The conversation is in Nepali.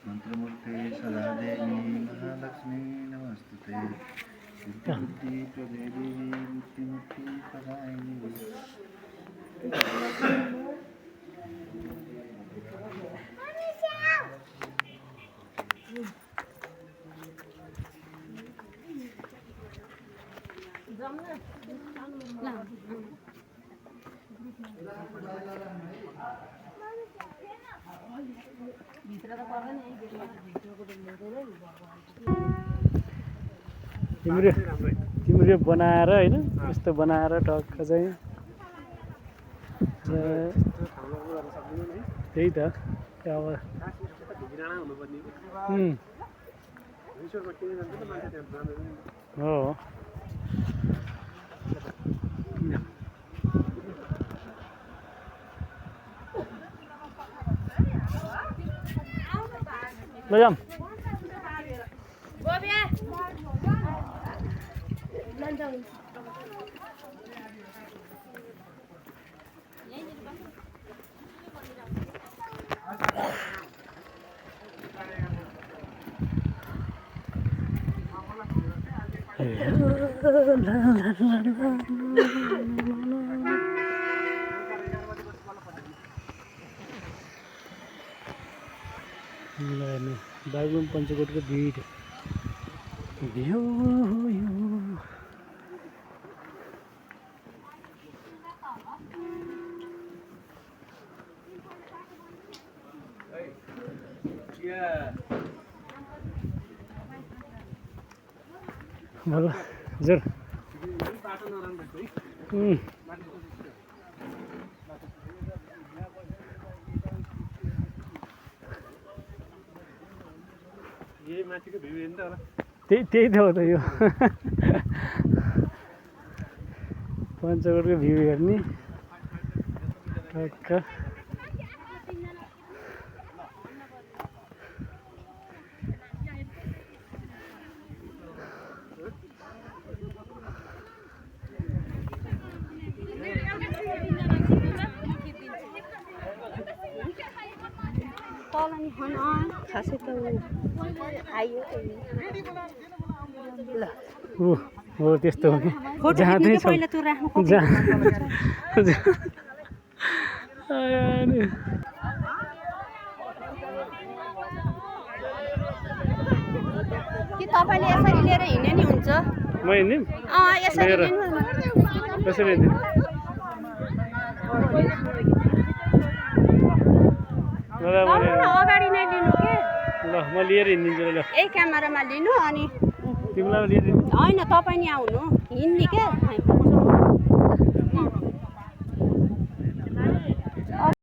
मंत्रमूर्ते सदा देवी महालक्ष्मी नमस्तुते सिद्धिबुद्धि प्रदे देवी मुक्तिमुक्ति प्रदायिनी तिम्रो बनाएर हैन यस्तो बनाएर टक्क चाहिँ त्यही त अब हो ल जाम बागलुङ पञ्चकोटको भिड भ्यू बोल हजुर त्यही त हो त यो पञ्चकोटको भ्यू हेर्ने टक्क हो त्यस्तो हो कि जाँदै छ कि तपाईले यसरी लिएर हिँड्ने नि हुन्छ म हिँड्दिम यसरी लिनु कसरी हिँड्दिम अगाडि नै लिनु के ल म लिएर हिँड्दिन्छु ल यही क्यामेरामा लिनु अनि तिमीलाई लिएर हैन तपाई नि आउनु हिँड्ने के